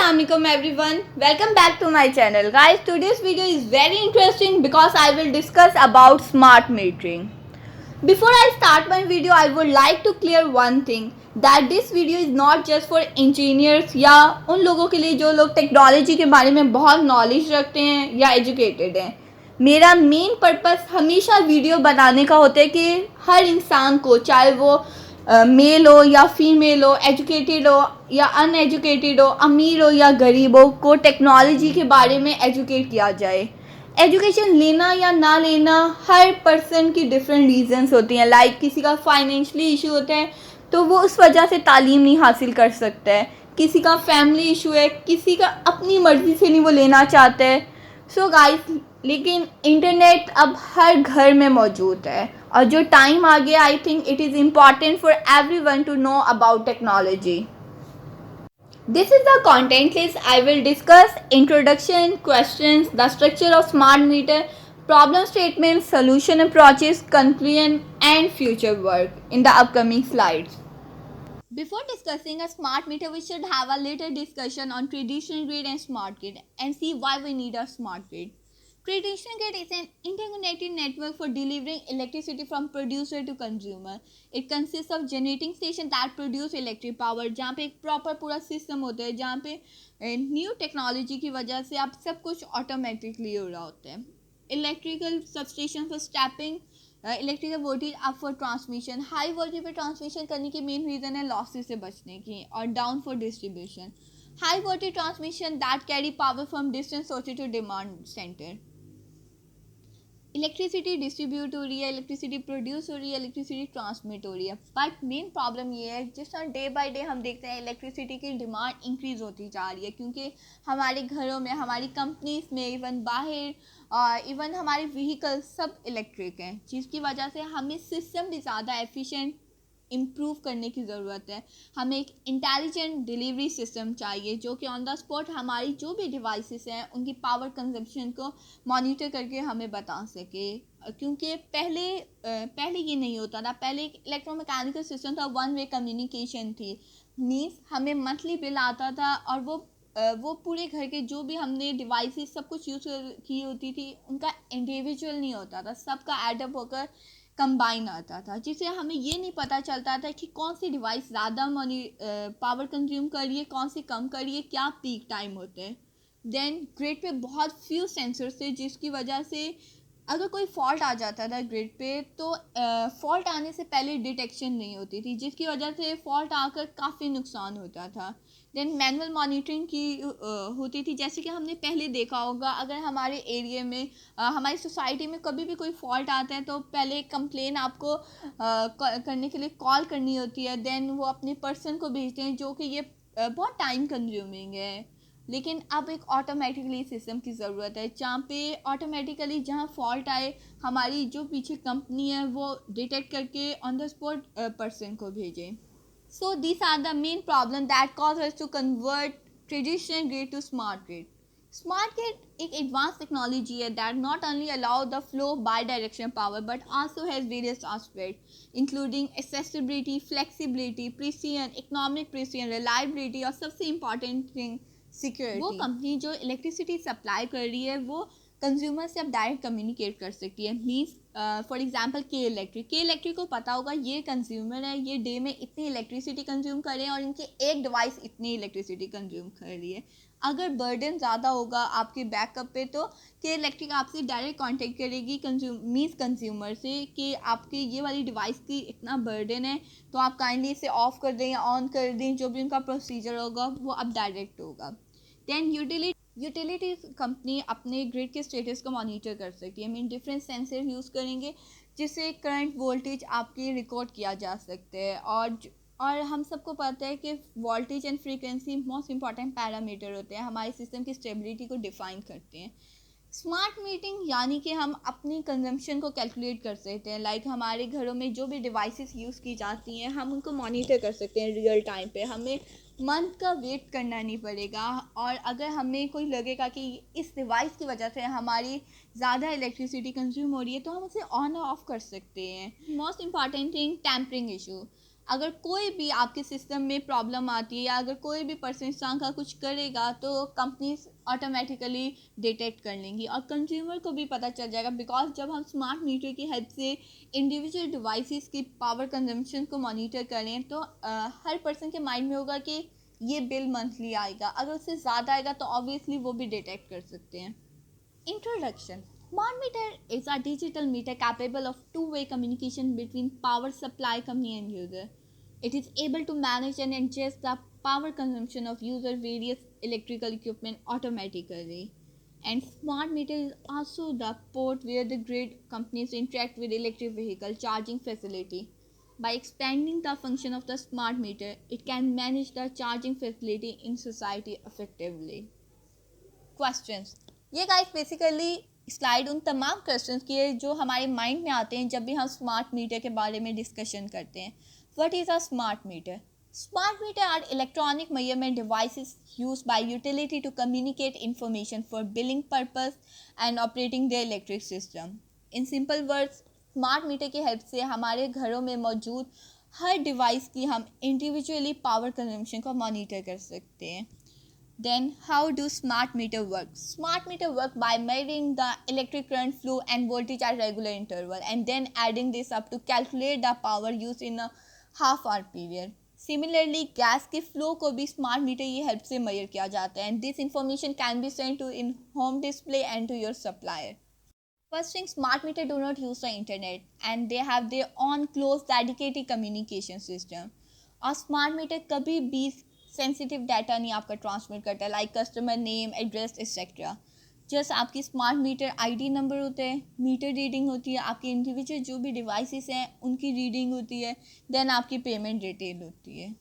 Assalamualaikum everyone. Welcome back to my channel. Guys, today's video is very interesting because I will discuss about smart metering. Before I start my video, I would like to clear one thing that this video is not just for engineers या उन लोगों के लिए जो लोग technology के बारे में बहुत नॉलेज रखते हैं या एजुकेटेड हैं. मेरा मेन पर्पस हमेशा वीडियो बनाने का होता है कि हर इंसान को, चाहे वो मेल हो या फीमेल हो, एजुकेटेड हो या अनएजुकेटेड हो, अमीर हो या गरीब हो, को टेक्नोलॉजी के बारे में एजुकेट किया जाए. एजुकेशन लेना या ना लेना हर पर्सन की डिफरेंट रीजंस होती हैं. लाइक किसी का फाइनेंशियली इशू होता है तो वो उस वजह से तालीम नहीं हासिल कर सकता है. किसी का फैमिली इशू है, किसी का अपनी मर्ज़ी से नहीं वो लेना चाहता है. सो गाइस, लेकिन इंटरनेट अब हर घर में मौजूद है और जो टाइम आ गया, I think it is important for everyone to know about technology. This is the content list. I will discuss introduction, questions, the structure of smart meter, problem statements, solution approaches, conclusion and future work in the upcoming slides. Before discussing a smart meter, we should have a little discussion on traditional grid and smart grid and see why we need a smart grid. Traditional grid is an interconnected network for delivering electricity from producer to consumer. It consists of generating station that produce electric power, जहाँ पे एक proper पूरा system होता है, जहाँ पे new technology की वजह से अब सब कुछ ऑटोमेटिकली हो रहा होता है. Electrical substation for stepping electrical voltage up for transmission. High voltage पे ट्रांसमिशन करने की मेन रीज़न है लॉसेस से बचने की, और down for distribution. High voltage transmission that carry power from distance sources to demand centre. Electricity distribute हो रही है, इलेक्ट्रिसिटी प्रोड्यूस हो रही है, इलेक्ट्रिसिटी ट्रांसमिट हो रही है. बट मेन प्रॉब्लम ये है, जिस तरह डे बाय डे हम देखते हैं इलेक्ट्रिसिटी की डिमांड इंक्रीज़ होती जा रही है, क्योंकि हमारे घरों में, हमारी कंपनीज में, इवन बाहर, इवन हमारे व्हीकल सब इलेक्ट्रिक हैं, जिसकी वजह से हमें सिस्टम भी ज़्यादा एफिशिएंट इम्प्रूव करने की ज़रूरत है. हमें एक इंटेलिजेंट डिलीवरी सिस्टम चाहिए जो कि ऑन द स्पॉट हमारी जो भी डिवाइसेस हैं उनकी पावर कंजप्शन को मॉनिटर करके हमें बता सके. क्योंकि पहले ये नहीं होता था. पहले एक इलेक्ट्रोमैकेनिकल सिस्टम था, वन वे कम्युनिकेशन थी. मीन्स हमें मंथली बिल आता था और वो पूरे घर के जो भी हमने डिवाइसेस सब कुछ यूज़ की होती थी उनका इंडिविजुअल नहीं होता था, सबका एडअप होकर कंबाइन आता था, जिससे हमें ये नहीं पता चलता था कि कौन सी डिवाइस ज़्यादा पावर कंज्यूम कर रही है, कौन सी कम कर रही है, क्या पीक टाइम होते हैं. देन ग्रिड पे बहुत फ्यू सेंसर्स थे, जिसकी वजह से अगर कोई फॉल्ट आ जाता था ग्रिड पे तो फॉल्ट आने से पहले डिटेक्शन नहीं होती थी, जिसकी वजह से फॉल्ट आकर काफ़ी नुकसान होता था. देन मैनुअल मॉनिटरिंग की होती थी. जैसे कि हमने पहले देखा होगा, अगर हमारे एरिया में, हमारी सोसाइटी में कभी भी कोई फॉल्ट आता है तो पहले कंप्लेन आपको करने के लिए कॉल करनी होती है. देन वो अपने पर्सन को भेजते हैं, जो कि ये बहुत टाइम कंज्यूमिंग है. लेकिन अब एक ऑटोमेटिकली सिस्टम की ज़रूरत है, जहाँ पे ऑटोमेटिकली जहाँ फॉल्ट आए हमारी जो पीछे कंपनी है वो डिटेक्ट करके ऑन द स्पॉट पर्सन को भेजे. So this are the main problem that cause us to convert traditional grid to smart grid. Smart grid एक एडवांस टेक्नोलॉजी है that not only allow the flow bi direction power but also has various aspect including accessibility, flexibility, precision, economic precision, reliability और सबसे important thing security. वो company जो electricity supply कर रही है वो कंज्यूमर से अब डायरेक्ट कम्युनिकेट कर सकती है. मीन्स फॉर एग्जांपल के इलेक्ट्रिक को पता होगा ये कंज्यूमर है, ये डे में इतनी इलेक्ट्रिसिटी कंज्यूम कर रहे हैं और इनके एक डिवाइस इतनी इलेक्ट्रिसिटी कंज्यूम कर रही है. अगर बर्डन ज़्यादा होगा आपके बैकअप पे तो के इलेक्ट्रिक आपसे डायरेक्ट कांटेक्ट करेगी कंज्यूमर से कि आपकी ये वाली डिवाइस की इतना बर्डन है तो आप काइंडली इसे ऑफ़ कर दें या ऑन कर दें, जो भी उनका प्रोसीजर होगा वो अब डायरेक्ट होगा. देन यूटिलिटी कंपनी अपने ग्रिड के स्टेटस को मॉनिटर कर सकती है. मीन डिफरेंट सेंसर यूज़ करेंगे जिससे करंट वोल्टेज आपकी रिकॉर्ड किया जा सकता है. और हम सबको पता है कि voltage and frequency most important parameter होते हैं, हमारे सिस्टम की स्टेबिलिटी को डिफ़ाइन करते हैं. स्मार्ट मीटिंग यानी कि हम अपनी कंजम्पशन को कैलकुलेट कर सकते हैं. लाइक हमारे घरों में जो भी डिवाइसेस यूज़ की जाती हैं हम उनको मॉनिटर कर सकते हैं रियल टाइम पे. हमें मंथ का वेट करना नहीं पड़ेगा. और अगर हमें कोई लगेगा कि इस डिवाइस की वजह से हमारी ज़्यादा इलेक्ट्रिसिटी कंज्यूम हो रही है तो हम उसे ऑन ऑफ कर सकते हैं. Most important thing, tampering issue. अगर कोई भी आपके सिस्टम में प्रॉब्लम आती है या अगर कोई भी पर्सन इस तरह का कुछ करेगा तो कंपनीज ऑटोमेटिकली डिटेक्ट कर लेंगी और कंज्यूमर को भी पता चल जाएगा, बिकॉज जब हम स्मार्ट मीटर की हेल्प से इंडिविजुअल डिवाइसेस की पावर कंजम्पशन को मॉनिटर करें तो हर पर्सन के माइंड में होगा कि ये बिल मंथली आएगा, अगर उससे ज़्यादा आएगा तो ऑब्वियसली वो भी डिटेक्ट कर सकते हैं. Introduction. Smart meter is a digital meter capable of two-way communication between power supply company and user. It is able to manage and adjust the power consumption of user various electrical equipment automatically. And smart meter is also the port where the grid companies interact with electric vehicle charging facility. By expanding the function of the smart meter, it can manage the charging facility in society effectively. Questions. ये guys basically slide उन तमाम questions की है जो हमारे mind में आते हैं जब भी हम स्मार्ट मीटर के बारे में डिस्कशन करते हैं. What is a smart meter? Smart meter are electronic measurement devices used by utility to communicate information for billing purpose and operating their electric system. In simple words, smart meter की help से हमारे घरों में मौजूद हर device की हम individually power consumption को monitor कर सकते हैं. Then how do smart meter work? Smart meter work by measuring the electric current flow and voltage at regular interval and then adding this up to calculate the power used in a half hour period. Similarly, gas के flow को भी smart meter की help से major किया जाता है and this information can be sent to in home display and to your supplier. First thing, smart meter do not use the internet and they have their own close dedicated communication system. और smart meter कभी भी sensitive data नहीं आपका transmit करता, like customer name, address etcetera. Just आपकी smart meter ID number होते हैं, meter reading होती है, आपके इंडिविजुअल जो भी डिवाइसेस हैं उनकी रीडिंग होती है, देन आपकी पेमेंट डिटेल होती है.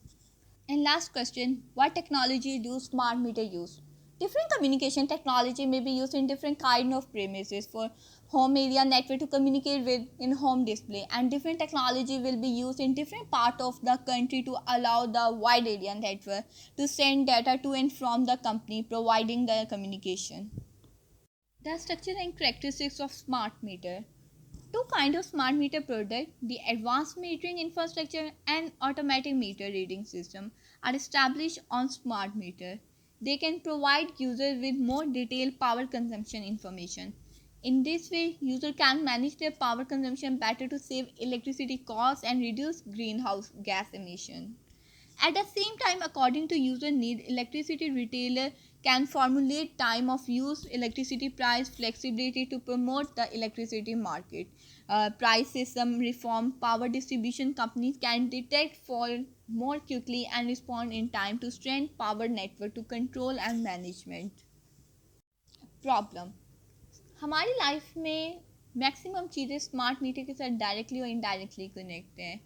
And last question, what technology do smart meter use? Different communication technology may be used in different kind of premises for home area network to communicate with in home display, and different technology will be used in different part of the country to allow the wide area network to send data to and from the company providing the communication. The structure and characteristics of smart meter. Two kinds of smart meter product, the advanced metering infrastructure and automatic meter reading system are established on smart meter. They can provide users with more detailed power consumption information. In this way, user can manage their power consumption better to save electricity costs and reduce greenhouse gas emission. At the same time, according to user need, electricity retailer can formulate time of use, electricity price flexibility to promote the electricity market. Price system reform, power distribution companies can detect fault more quickly and respond in time to strengthen power network to control and management. Problem. हमारी life में maximum चीज़ें smart meter के साथ directly और indirectly connect हैं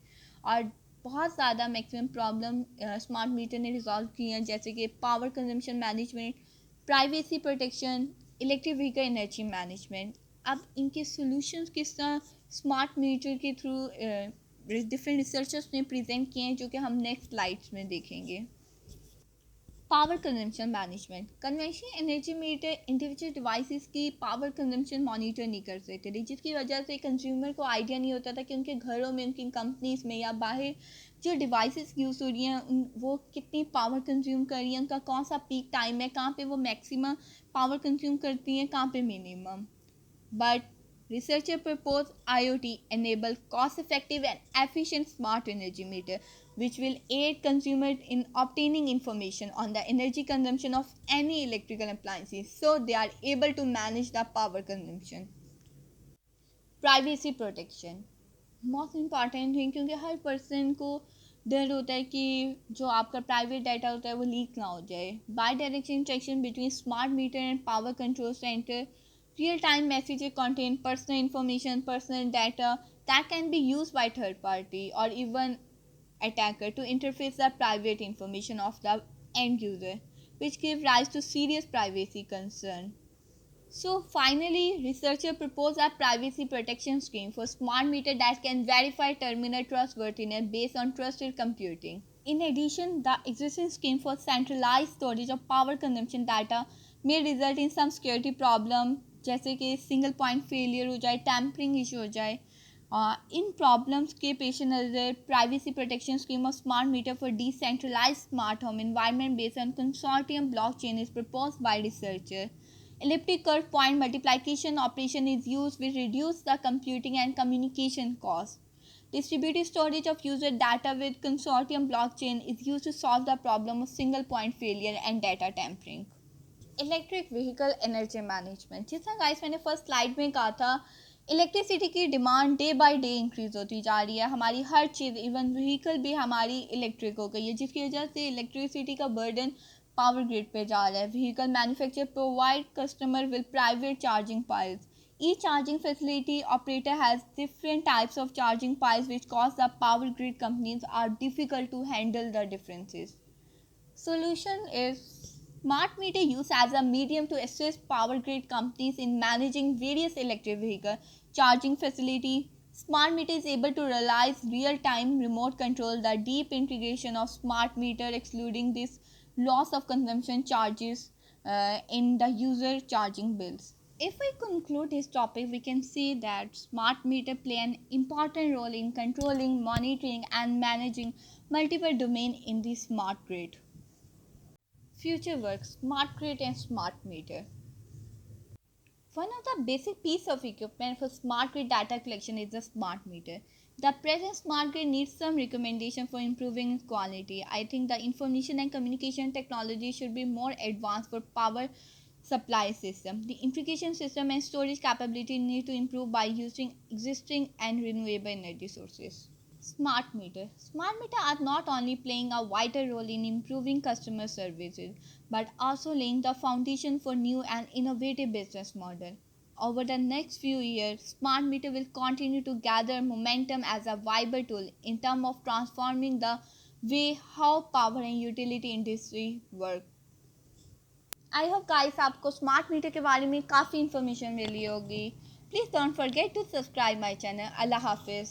और बहुत ज़्यादा मैक्सिमम प्रॉब्लम स्मार्ट मीटर ने रिजॉल्व की हैं, जैसे कि power consumption management, privacy protection, electric vehicle energy management. अब इनके सॉल्यूशंस किस तरह स्मार्ट मीटर के थ्रू डिफरेंट रिसर्चर्स ने प्रेजेंट किए हैं जो कि हम नेक्स्ट स्लाइड्स में देखेंगे. Power consumption management. Conventional energy meter individual devices की पावर कंजम्पशन मॉनिटर नहीं कर सकते थे, जिसकी वजह से कंज्यूमर को आइडिया नहीं होता था कि उनके घरों में, उनकी कंपनीज में या बाहर जो डिवाइसेस यूज़ हो रही हैं वो कितनी पावर कंज्यूम कर रही हैं, उनका कौन सा पीक टाइम है, कहाँ पे वो मैक्सिमम पावर कंज्यूम करती हैं, कहाँ पे minimum. But researcher propose IoT enable cost effective and efficient smart energy meter which will aid consumers in obtaining information on the energy consumption of any electrical appliances so they are able to manage the power consumption. Privacy protection most important है क्योंकि हर person को डर होता है कि जो आपका private data होता है वो लीक ना हो जाए. By direction interaction between smart meter and power control centre. Real-time messages contain personal information, personal data that can be used by third party or even attacker to interface the private information of the end user, which give rise to serious privacy concern. So finally, researchers propose a privacy protection scheme for smart meter that can verify terminal trustworthiness based on trusted computing. In addition, the existing scheme for centralized storage of power consumption data may result in some security problem, जैसे कि single point failure हो जाए, tampering issue हो जाए. इन problems के पेश नज़र privacy protection scheme of smart meter for decentralize smart home environment based on consortium blockchain is proposed by researcher. Elliptic curve point multiplication operation is used which reduce the computing and communication cost. Distributed storage of user data with consortium blockchain is used to solve the problem of single point failure and data tampering. Electric vehicle energy management, जितना guys मैंने first slide में कहा था, electricity की demand day by day increase होती जा रही है. हमारी हर चीज़ इवन व्हीकल भी हमारी इलेक्ट्रिक हो गई है, जिसकी वजह से इलेक्ट्रिसिटी का बर्डन पावर ग्रिड पे जा रहा है. Vehicle manufacture provide customer with private charging piles. Each charging facility operator has different types of charging piles which cause the power grid companies are difficult to handle the differences. Solution is smart meter used as a medium to assist power grid companies in managing various electric vehicle charging facility. Smart meter is able to realize real-time remote control. The deep integration of smart meter excluding this loss of consumption charges in the user charging bills. If we conclude this topic, we can see that smart meter play an important role in controlling, monitoring, and managing multiple domains in the smart grid. Future work, smart grid and smart meter. One of the basic piece of equipment for smart grid data collection is the smart meter. The present smart grid needs some recommendation for improving its quality. I think the information and communication technology should be more advanced for power supply system. The integration system and storage capability need to improve by using existing and renewable energy sources. Smart meter. Smart meter are not only playing a vital role in improving customer services, but also laying the foundation for new and innovative business model. Over the next few years, smart meter will continue to gather momentum as a viable tool in terms of transforming the way how power and utility industry work. I hope guys आपको smart meter के बारे में काफ़ी information मिली होगी. Please don't forget to subscribe my channel. अल्लाह हाफिज़.